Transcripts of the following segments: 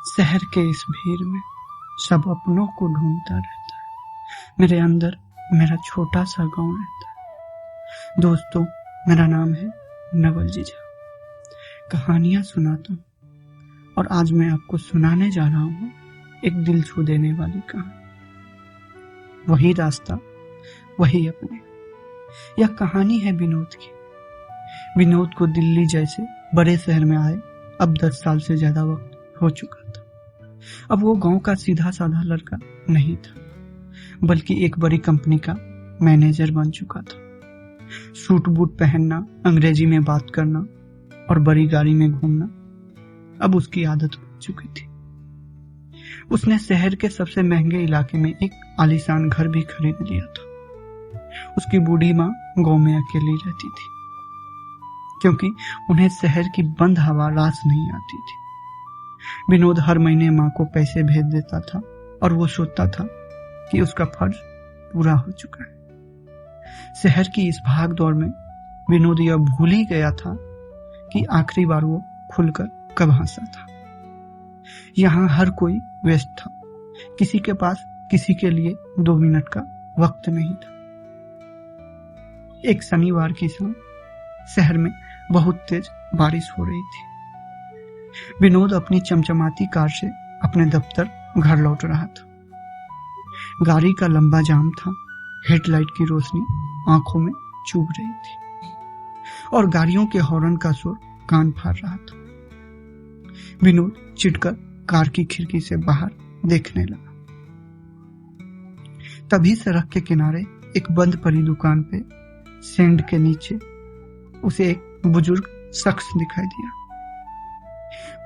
शहर के इस भीड़ में सब अपनों को ढूंढता रहता है। मेरे अंदर मेरा छोटा सा गांव रहता है। दोस्तों, मेरा नाम है नवल जीजा। कहानियां सुनाता हूँ और आज मैं आपको सुनाने जा रहा हूँ एक दिल छू देने वाली कहानी। वही रास्ता, वही अपने। यह कहानी है विनोद की। विनोद को दिल्ली जैसे बड़े शहर में आए अब 10 साल से ज्यादा वक्त हो चुका था। अब वो गांव का सीधा साधा लड़का नहीं था, बल्कि एक बड़ी कंपनी का मैनेजर बन चुका था। सूट बूट पहनना, अंग्रेजी में बात करना और बड़ी गाड़ी में घूमना अब उसकी आदत बन चुकी थी। उसने शहर के सबसे महंगे इलाके में एक आलीशान घर भी खरीद लिया था। उसकी बूढ़ी माँ गांव में अकेली रहती थी, क्योंकि उन्हें शहर की बंद हवा रास नहीं आती थी। विनोद हर महीने माँ को पैसे भेज देता था और वो सोचता था कि उसका फर्ज पूरा हो चुका है। शहर की इस भाग दौड़ में विनोद यह भूल ही गया था कि आखिरी बार वो खुलकर कब हंसा था। यहाँ हर कोई व्यस्त था, किसी के पास किसी के लिए 2 मिनट का वक्त नहीं था। एक शनिवार की शाम शहर में बहुत तेज बारिश हो रही थी। विनोद अपनी चमचमाती कार से अपने दफ्तर घर लौट रहा था। गाड़ी का लंबा जाम था, हेडलाइट की रोशनी आंखों में चुभ रही थी और गाड़ियों के हॉर्न का शोर कान फाड़ रहा था। विनोद चिढ़कर कार की खिड़की से बाहर देखने लगा। तभी सड़क के किनारे एक बंद पड़ी दुकान पे सेंड के नीचे उसे एक बुजुर्ग शख्स दिखाई दिया।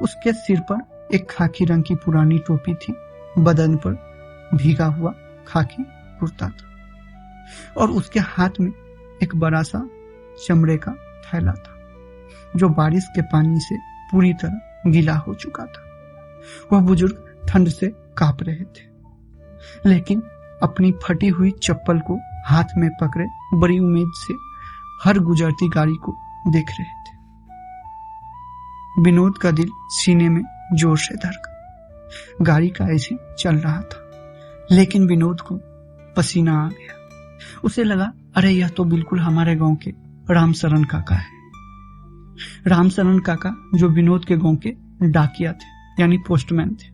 उसके सिर पर एक खाकी रंग की पुरानी टोपी थी, बदन पर भीगा हुआ खाकी कुर्ता था और उसके हाथ में एक बड़ा सा चमड़े का थैला था, जो बारिश के पानी से पूरी तरह गीला हो चुका था। वह बुजुर्ग ठंड से कांप रहे थे, लेकिन अपनी फटी हुई चप्पल को हाथ में पकड़े बड़ी उम्मीद से हर गुजरती गाड़ी को देख रहे थे। विनोद का दिल सीने में जोर से धड़का। गाड़ी का एसी चल रहा था, लेकिन विनोद को पसीना आ गया। उसे लगा, अरे यह तो बिल्कुल हमारे गांव के रामशरण काका है। रामशरण काका जो विनोद के गांव के डाकिया थे, यानी पोस्टमैन थे।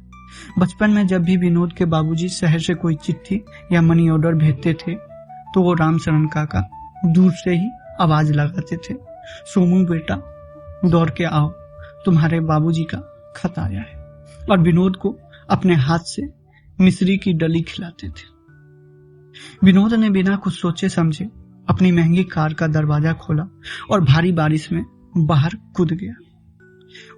बचपन में जब भी विनोद के बाबूजी शहर से कोई चिट्ठी या मनी ऑर्डर भेजते थे, तो वो रामशरण काका दूर से ही आवाज लगाते थे, सोमू बेटा दौड़ के आओ, तुम्हारे बाबूजी का खत आया है। और विनोद को अपने हाथ से मिश्री की डली खिलाते थे। विनोद ने बिना कुछ सोचे समझे अपनी महंगी कार का दरवाजा खोला और भारी बारिश में बाहर कूद गया।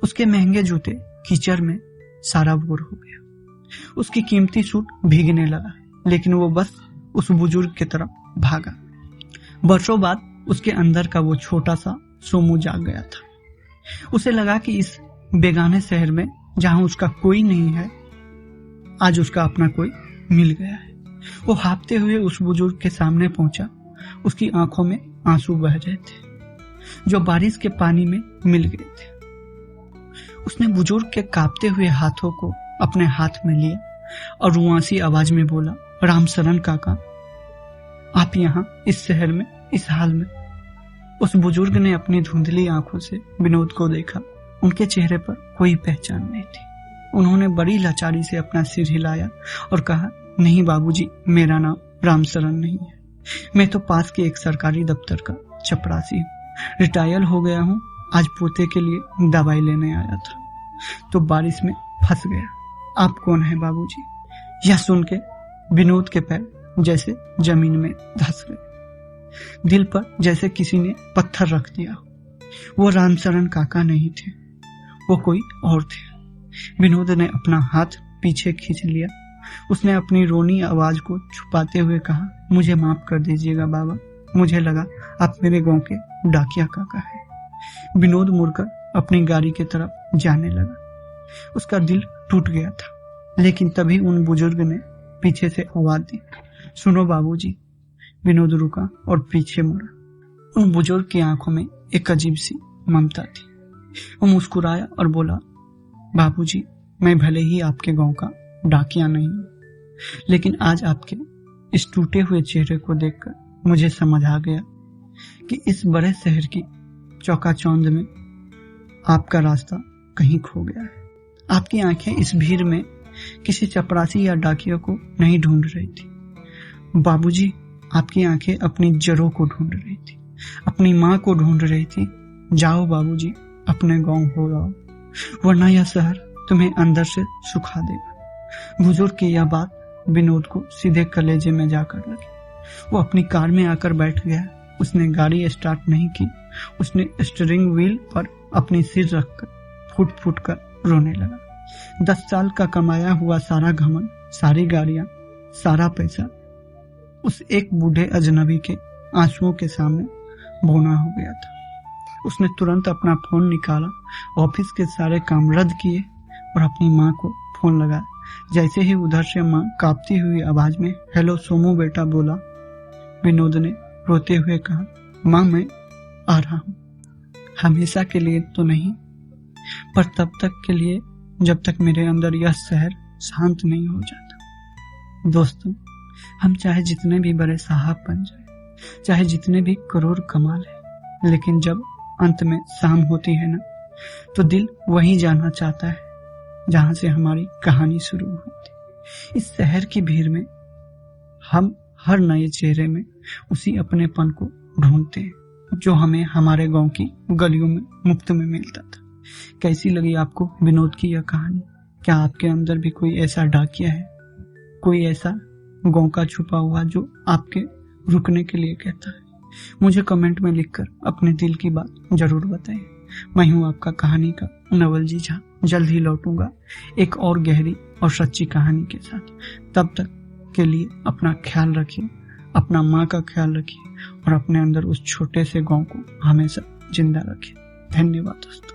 उसके महंगे जूते कीचड़ में सारा बोर हो गया। उसकी कीमती सूट भीगने लगा, लेकिन वो बस उस बुजुर्ग की तरफ भागा। वर्षों बाद उसके अंदर का वो छोटा सा सोमू जाग गया था। उसे लगा कि इस बेगाने शहर में जहां उसका कोई नहीं है, आज उसका अपना कोई मिल गया है। वो हाँफते हुए उस बुजुर्ग के सामने पहुंचा। उसकी आंखों में आंसू बह रहे थे, जो बारिश के पानी में मिल गए थे। उसने बुजुर्ग के कांपते हुए हाथों को अपने हाथ में लिया और रुआंसी आवाज में बोला, रामशरण काका, आप यहाँ इस शहर में इस हाल में। उस बुजुर्ग ने अपनी धुंधली आंखों से विनोद को देखा। उनके चेहरे पर कोई पहचान नहीं थी। उन्होंने बड़ी लाचारी से अपना सिर हिलाया और कहा, नहीं बाबूजी, मेरा नाम रामशरण नहीं है। मैं तो पास के एक सरकारी दफ्तर का चपरासी हूँ। रिटायर हो गया हूँ। आज पोते के लिए दवाई लेने आया था तो बारिश में फंस गया। आप कौन है बाबूजी? यह सुन के विनोद के पैर जैसे जमीन में धंस गए। दिल पर जैसे किसी ने पत्थर रख दिया। वो रामशरण काका नहीं थे, वो कोई और थे। विनोद ने अपना हाथ पीछे खींच लिया। उसने अपनी रोनी आवाज को छुपाते हुए कहा, मुझे माफ कर दीजिएगा बाबा, मुझे लगा आप मेरे गांव के डाकिया काका है। विनोद मुड़कर अपनी गाड़ी की तरफ जाने लगा। उसका दिल टूट गया था, लेकिन तभी उन बुजुर्ग ने पीछे से आवाज दी, सुनो बाबूजी। विनोद रुका और पीछे मुड़ा। उन बुजुर्ग की आंखों में एक अजीब सी ममता थी। वो मुस्कुराया और बोला, बाबूजी, मैं भले ही आपके गांव का डाकिया नहीं हूं, लेकिन आज आपके इस टूटे हुए चेहरे को देखकर मुझे समझ आ गया कि इस बड़े शहर की चौकाचौंध में आपका रास्ता कहीं खो गया है। आपकी आंखें इस भीड़ में किसी चपरासी या डाकिया को नहीं ढूंढ रही थी बाबूजी, आपकी आंखें अपनी जड़ों को ढूंढ रही थी, अपनी माँ को ढूंढ रही थी। जाओ बाबूजी, अपने गांव हो आओ, वरना यह शहर तुम्हें अंदर से सुखा देगा। बुजुर्ग की यह बात विनोद को सीधे कलेजे में जाकर लगी। वो अपनी कार में आकर बैठ गया। उसने गाड़ी स्टार्ट नहीं की। उसने स्टीयरिंग व्हील पर अपनी सिर रखकर फुट फुट कर रोने लगा। 10 साल का कमाया हुआ सारा घमंड, सारी गाड़ियां, सारा पैसा उस एक बूढ़े अजनबी के आंसुओं के सामने बौना हो गया था। उसने तुरंत अपना फोन निकाला, ऑफिस के सारे काम रद्द किए और अपनी माँ को फोन लगाया। जैसे ही उधर से माँ कांपती हुई आवाज में हेलो सोमू बेटा बोला, विनोद ने रोते हुए कहा, माँ मैं आ रहा हूँ, हमेशा के लिए तो नहीं, पर तब तक के लिए जब तक मेरे अंदर यह शहर शांत नहीं हो जाता। दोस्तों, हम चाहे जितने भी बड़े साहब बन जाए, चाहे जितने भी करोड़ कमा ले, लेकिन जब अंत में शाम होती है ना, तो दिल वहीं जाना चाहता है जहां से हमारी कहानी शुरू हुई थी। इस शहर की भीड़ में हम हर नए चेहरे में उसी अपनेपन को ढूंढते हैं जो हमें हमारे गांव की गलियों में मुफ्त में मिलता था। कैसी लगी आपको विनोद की यह कहानी? क्या आपके अंदर भी कोई ऐसा डाकिया है, कोई ऐसा गांव का छुपा हुआ जो आपके रुकने के लिए कहता है? मुझे कमेंट में लिखकर अपने दिल की बात जरूर बताएं। मैं हूं आपका कहानी का नवलजी झा। जल्द ही लौटूंगा एक और गहरी और सच्ची कहानी के साथ। तब तक के लिए अपना ख्याल रखिए, अपना माँ का ख्याल रखिए और अपने अंदर उस छोटे से गांव को हमेशा जिंदा रखिए। धन्यवाद दोस्तों।